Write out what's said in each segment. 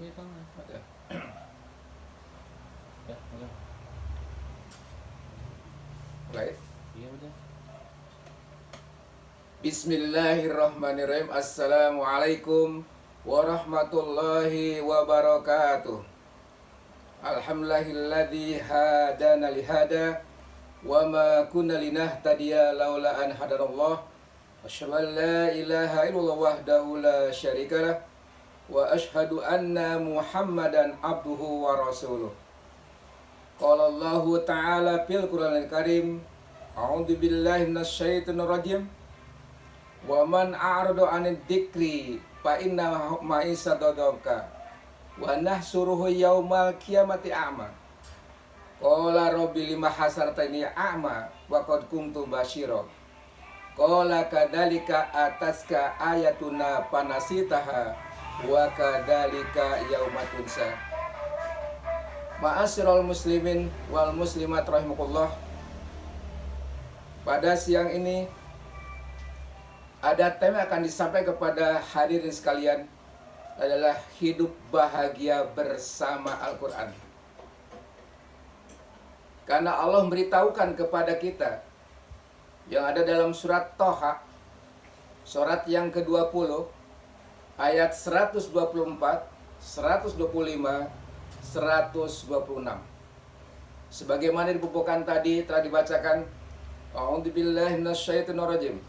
aja Kang. Ya. Ya, udah. Baik. Iya udah. Bismillahirrahmanirrahim. Assalamualaikum warahmatullahi wabarakatuh. Alhamdulillahilladzi hadana lihada wa ma kunna linahtadiya laula an hadanallah. Asyhadu an la ilaha illallah wahdahu la syarikalah wa asyhadu anna Muhammadan abduhu wa rasuluh. Qala Allah Ta'ala fil Qur'anil Karim, A'udzu billahi minasyaitonir rajim. Wa man a'rada 'anid dzikri fa inna ma'isatan dhanka wa nahsuruhu yaumal qiyamati a'ma. Qala rabbi lima hasartani a'ma wa qad kuntu basyira. Qala kadzalika ataska ayatuna panasitaha wa kadzalika yauma tunsa. Ma'asyiral muslimin wal muslimat rahimakumullah. Pada siang ini ada tema akan disampaikan kepada hadirin sekalian adalah hidup bahagia bersama Al-Quran. Karena Allah memberitahukan kepada kita yang ada dalam surat Toha, surat yang ke-20, ayat 124, 125, 126. Sebagaimana dibukukan tadi telah dibacakan, A'udzubillahi minasyaitonirrajim.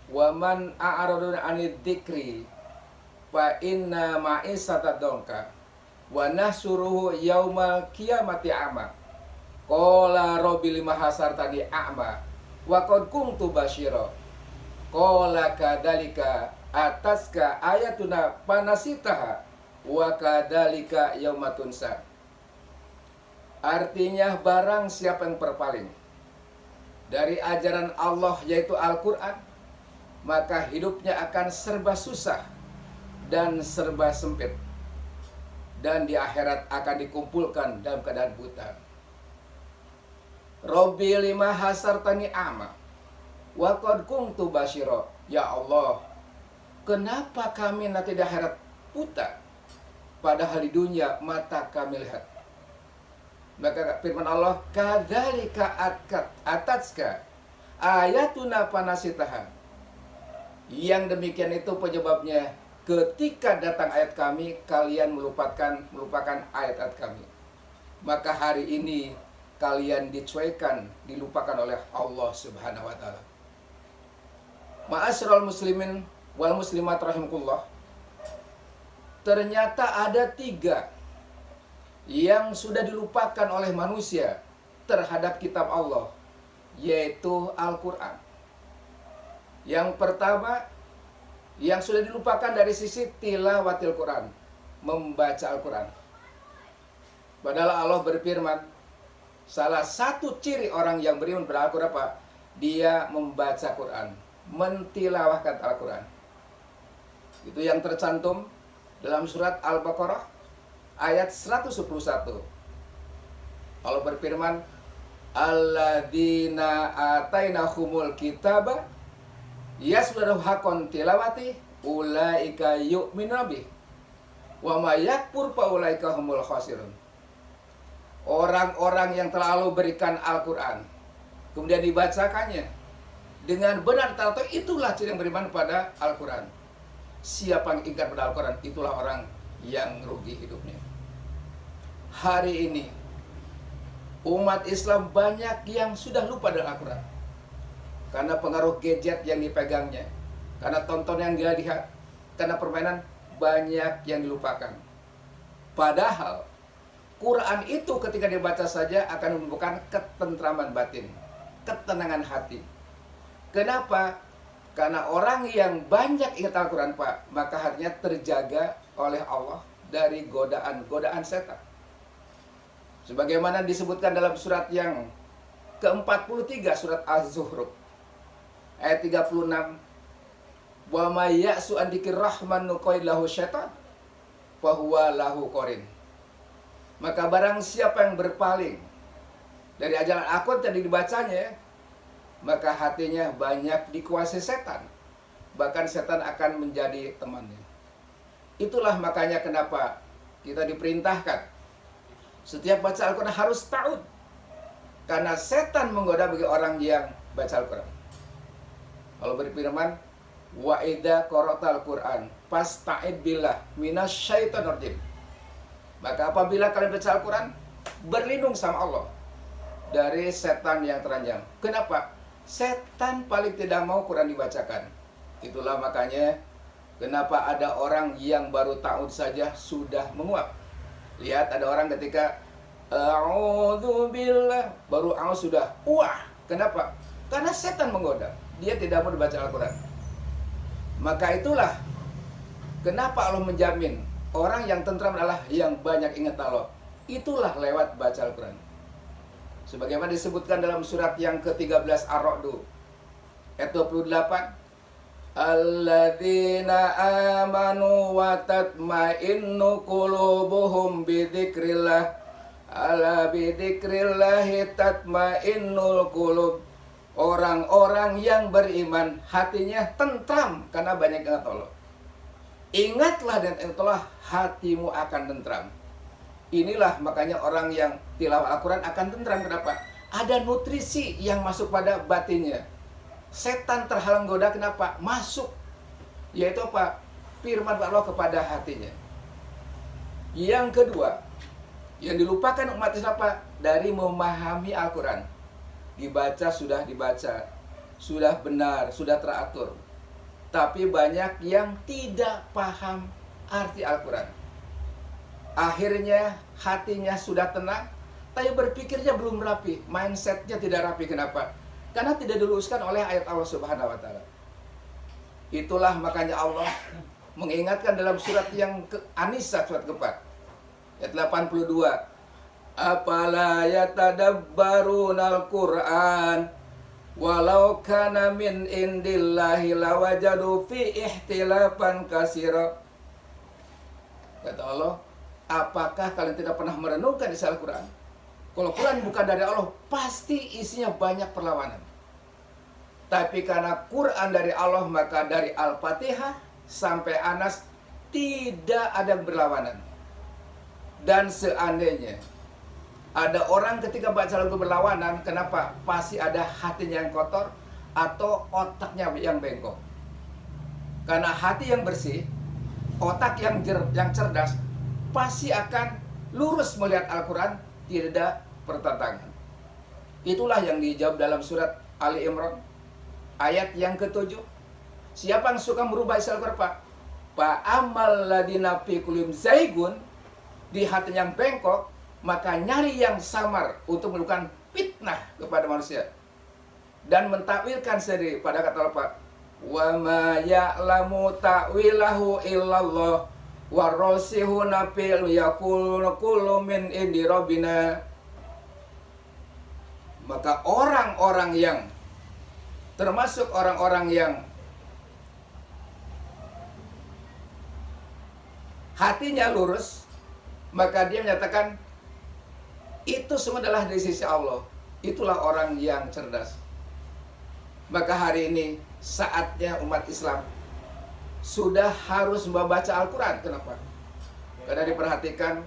Wa man a'rada 'anid dzikri fa inna ma'isatan dhanka wa nahsuruhu yaumal qiyamati a'ma. Qala rabbi lima hasartani a'ma wa qad kuntu basyira. Qala kadzalika ataska ayatuna panasitaha wa kadzalika yauma tunsa. Artinya barang siapa yang berpaling dari ajaran Allah yaitu Al-Quran, maka hidupnya akan serba susah dan serba sempit, dan di akhirat akan dikumpulkan dalam keadaan buta. Rabbi lima hasartani a'ma wa qad kuntu basyira. Ya Allah, kenapa kami nanti di akhirat buta, padahal di dunia mata kami lihat? Maka firman Allah, kadzalika atatska ayatuna panasitaha. Yang demikian itu penyebabnya, ketika datang ayat kami, kalian melupakan ayat-ayat kami. Maka hari ini kalian dicuekan, dilupakan oleh Allah Subhanahu wa taala. Ma'asyiral muslimin wal muslimat rahimakumullah. Ternyata ada 3 yang sudah dilupakan oleh manusia terhadap kitab Allah, yaitu Al-Quran. Yang pertama, yang sudah dilupakan dari sisi tilawatil Quran, membaca Al-Quran. Padahal Allah berfirman, salah satu ciri orang yang beriman pada Al-Quran apa? Dia membaca Quran, mentilawahkan Al-Quran. Itu yang tercantum dalam surat Al-Baqarah ayat 111. Allah berfirman, alladzina atainahumul kitaba yasluhu hakon tilawati ulaika yu'minuna bih wa may yakfur fa ulaika humul khasirun. Orang-orang yang telah Allah berikan Al-Quran, kemudian dibacakannya dengan benar, atau itulah ciri yang beriman pada Al-Quran. Siapa yang ingkar pada Al-Quran, itulah orang yang rugi hidupnya. Hari ini umat Islam banyak yang sudah lupa dengan Al-Quran karena pengaruh gadget yang dipegangnya, karena tonton yang dia lihat, karena permainan, banyak yang dilupakan. Padahal Quran itu ketika dibaca saja akan menimbulkan ketentraman batin, ketenangan hati. Kenapa? Karena orang yang banyak ingat Al-Quran, Pak, maka hatinya terjaga oleh Allah dari godaan-godaan setan. Sebagaimana disebutkan dalam surat yang ke-43, surat Az-Zuhruf ayat 36, wa may ya'su an dzikrir rahman nuqayyid lahu syaitan fa huwa lahu qarin. Maka barang siapa yang berpaling dari ajaran Al-Quran tadi dibacanya, maka hatinya banyak dikuasai setan. Bahkan setan akan menjadi temannya. Itulah makanya kenapa kita diperintahkan setiap baca Al-Quran harus ta'ud. Karena setan menggoda bagi orang yang baca Al-Quran. Allah berfirman, wa idza qara'tal Qur'an fasta'id billah minasyaitonir rajim. Maka apabila kalian baca Al-Quran, berlindung sama Allah dari setan yang teranjang. Kenapa? Setan paling tidak mau Quran dibacakan. Itulah makanya kenapa ada orang yang baru ta'ud saja sudah menguap. Lihat ada orang ketika a'udzubillah baru a'udz sudah wah. Kenapa? Karena setan menggoda. Dia tidak mau dibaca Al-Quran. Maka itulah kenapa Allah menjamin orang yang tentram adalah yang banyak ingat Allah. Itulah lewat baca Al-Quran. Sebagaimana disebutkan dalam surat yang ke-13 Ar-Ra'd ayat 28, alladzina amanu wa tatma'innu qulubuhum bidzikrillah ala bidzikrillahi tatma'innul qulub. Orang-orang yang beriman hatinya tentram karena banyak ingat Allah. Ingatlah dan ingatlah, hatimu akan tentram. Inilah makanya orang yang tilawah Al-Quran akan tentram. Kenapa? Ada nutrisi yang masuk pada batinnya. Setan terhalang goda, kenapa? Masuk. Yaitu apa? Firman Allah kepada hatinya. Yang kedua, yang dilupakan umat Islam apa? Dari memahami Al-Quran. Dibaca, sudah benar, sudah teratur. Tapi banyak yang tidak paham arti Al-Quran. Akhirnya hatinya sudah tenang, tapi berpikirnya belum rapi, mindsetnya tidak rapi. Kenapa? Karena tidak diluruskan oleh ayat Allah Subhanahu wa Ta'ala. Itulah makanya Allah mengingatkan dalam surat yang An-Nisa surat ke-4 ayat 82, apala yatadabbarunal Qur'an walau kana min indillahi lawajadu fi ihtilafan katsira. Kata Allah, apakah kalian tidak pernah merenungkan isi Al-Quran? Kalau Quran bukan dari Allah, pasti isinya banyak perlawanan. Tapi karena Quran dari Allah, maka dari Al-Fatihah sampai Anas tidak ada berlawanan. Dan seandainya ada orang ketika baca lagu berlawanan, kenapa? Pasti ada hatinya yang kotor atau otaknya yang bengkok. Karena hati yang bersih, otak yang cerdas, pasti akan lurus melihat Al-Quran, tidak ada pertentangan. Itulah yang dijawab dalam surat Ali Imran ayat yang ke-7. Siapa yang suka merubah isi Al-Quran, Pak? Fa'amal ladina fi qulubihim zaygun, di hati yang bengkok, maka nyari yang samar untuk melakukan fitnah kepada manusia dan mentakwilkan sendiri. Pada kata Allah, Pak, wa ma ya'lamu ta'wilahu illallah warasihuna fil yaqulu min indi rabbina. Maka orang-orang yang termasuk orang-orang yang hatinya lurus, maka dia menyatakan itu semua adalah dari sisi Allah. Itulah orang yang cerdas. Maka hari ini saatnya umat Islam sudah harus membaca Al-Quran. Kenapa? Karena diperhatikan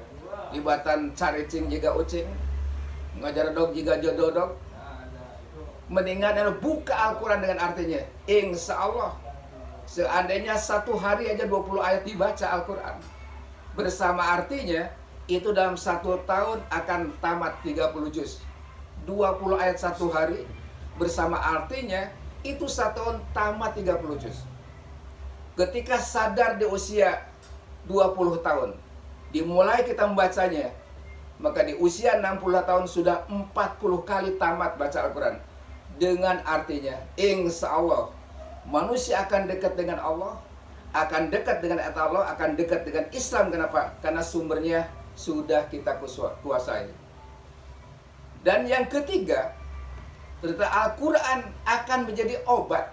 ibatan caricing jika ucing, ngajar dog jika jododog. Mendingan buka Al-Quran dengan artinya. Insya Allah, seandainya satu hari aja 20 ayat dibaca Al-Quran, bersama artinya, itu dalam 1 tahun akan tamat 30 juz. 20 ayat satu hari, bersama artinya, itu 1 tahun tamat 30 juz. Ketika sadar di usia 20 tahun, dimulai kita membacanya, maka di usia 60 tahun sudah 40 kali tamat baca Al-Quran. Dengan artinya, insya Allah, manusia akan dekat dengan Allah, akan dekat dengan ayat Allah, akan dekat dengan Islam. Kenapa? Karena sumbernya sudah kita kuasai. Dan yang ketiga, ternyata Al-Quran akan menjadi obat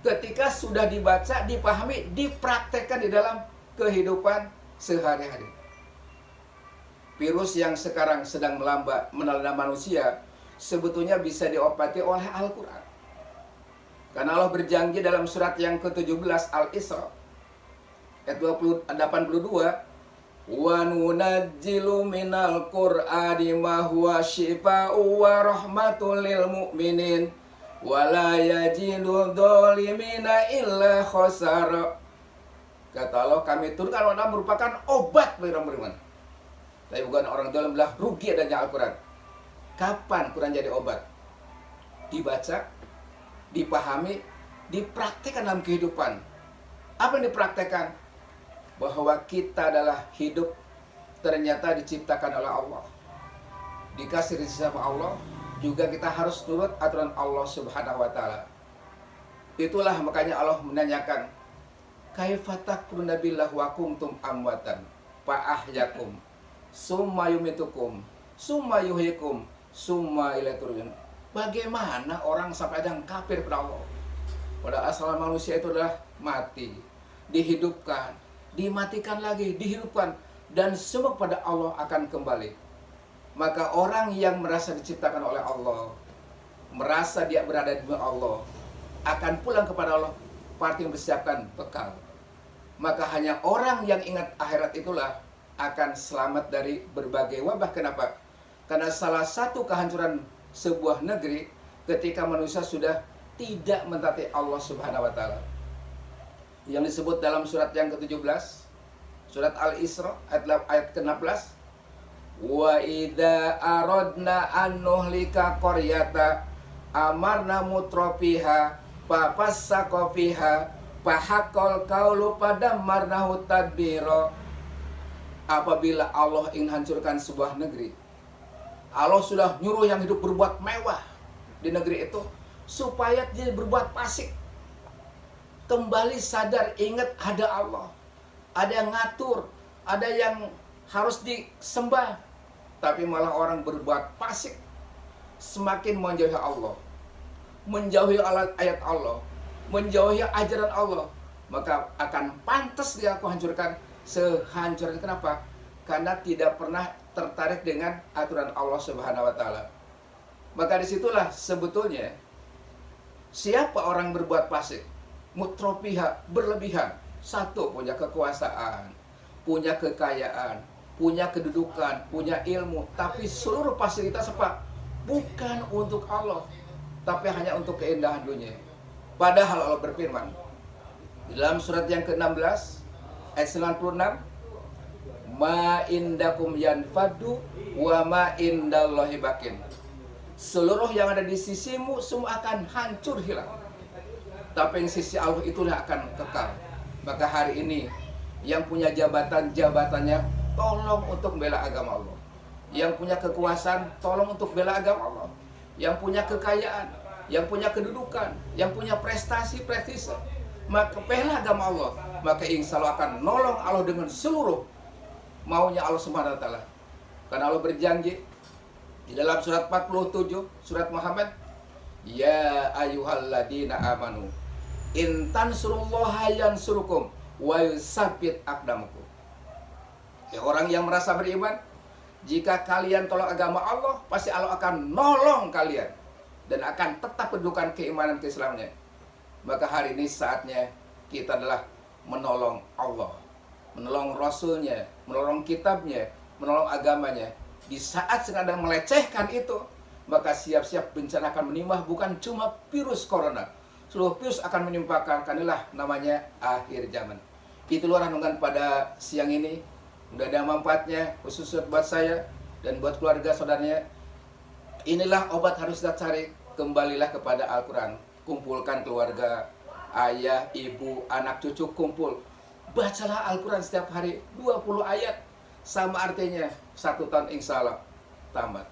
ketika sudah dibaca, dipahami, dipraktekkan di dalam kehidupan sehari-hari. Virus yang sekarang sedang melanda manusia sebetulnya bisa diobati oleh Al-Quran. Karena Allah berjanji dalam surat yang ke-17 Al-Isra ayat 82, Wa nunazzilu minal Qur'ani ma huwa syifaa'un wa rahmatul lil mu'minin wa la yajidu dzalimina illa khasara. Kata Allah, kami turunkan Al-Quran merupakan obat bagi orang beriman. Tapi bukan orang dalam belah rugi adanya Al-Quran. Kapan Quran jadi obat? Dibaca, dipahami, dipraktikkan dalam kehidupan. Apa yang dipraktekkan? Bahwa kita adalah hidup ternyata diciptakan oleh Allah, dikasih rezeki sama Allah, juga kita harus turut aturan Allah Subhanahu wa taala. Itulah makanya Allah menanyakan, kaifa takfuruna billahi wa kuntum amwatan fa ahyakum summa yumitukum summa yuhyikum summa ilaihi turja'un. Bagaimana orang sampai ada yang kafir pada Allah? Pada asal manusia itu adalah mati, dihidupkan, dimatikan lagi, dihidupkan, dan semua pada Allah akan kembali. Maka orang yang merasa diciptakan oleh Allah, merasa dia berada di Allah, akan pulang kepada Allah, pasti mempersiapkan bekal. Maka hanya orang yang ingat akhirat itulah akan selamat dari berbagai wabah. Kenapa? Karena salah satu kehancuran sebuah negeri ketika manusia sudah tidak mentaati Allah Subhanahu wa taala. Yang disebut dalam surat yang ke-17, surat Al-Isra ayat ke-16, wa idza aradna an nuhlika qaryata amarna mutrafiha fa fassaqa fiha fa haqqal qaulu padammarnahu tadbira. Apabila Allah ingin hancurkan sebuah negeri, Allah sudah nyuruh yang hidup berbuat mewah di negeri itu supaya dia berbuat fasik. Kembali sadar, ingat ada Allah, ada yang ngatur, ada yang harus disembah. Tapi malah orang berbuat fasik, semakin menjauhi Allah, menjauhi ayat Allah, menjauhi ajaran Allah, maka akan pantas dia aku hancurkan sehancurnya. Kenapa? Karena tidak pernah tertarik dengan aturan Allah Subhanahu wa taala. Maka disitulah sebetulnya siapa orang berbuat fasik, mutrofiha, berlebihan. Satu, punya kekuasaan, punya kekayaan, punya kedudukan, punya ilmu, tapi seluruh fasilitas apa? Bukan untuk Allah, tapi hanya untuk keindahan dunia. Padahal Allah berfirman dalam surat yang ke-16 ayat 96, ma indakum yanfadu wa ma indallahi bakin. Seluruh yang ada di sisimu semua akan hancur hilang, tapi yang sisi Allah itulah akan kekal. Maka hari ini yang punya jabatan-jabatannya tolong untuk membela agama Allah. Yang punya kekuasaan tolong untuk bela agama Allah. Yang punya kekayaan, yang punya kedudukan, yang punya prestasi, prestise, maka bela agama Allah. Maka insya Allah akan nolong Allah dengan seluruh maunya Allah Subhanahu wa taala. Karena Allah berjanji di dalam surat 47, surat Muhammad, ya ayyuhalladzina amanu in tansurullaha yansurukum wa yusabbit aqdamakum. Ya, orang yang merasa beriman, jika kalian tolong agama Allah, pasti Allah akan nolong kalian dan akan tetap kedudukan keimanan keislamannya. Maka hari ini saatnya kita adalah menolong Allah, menolong Rasulnya, menolong kitabnya, menolong agamanya. Di saat sedang melecehkan itu, maka siap-siap bencana akan menimpa, bukan cuma virus corona. Seluruh virus akan menimpakan, kanilah namanya akhir zaman. Itulah renungan pada siang ini. Mudah ada manfaatnya, khusus buat saya dan buat keluarga saudaranya. Inilah obat harus kita cari. Kembalilah kepada Al-Quran. Kumpulkan keluarga, ayah, ibu, anak, cucu, kumpul. Bacalah Al-Quran setiap hari 20 ayat. Sama artinya 1 tahun insya Allah tamat.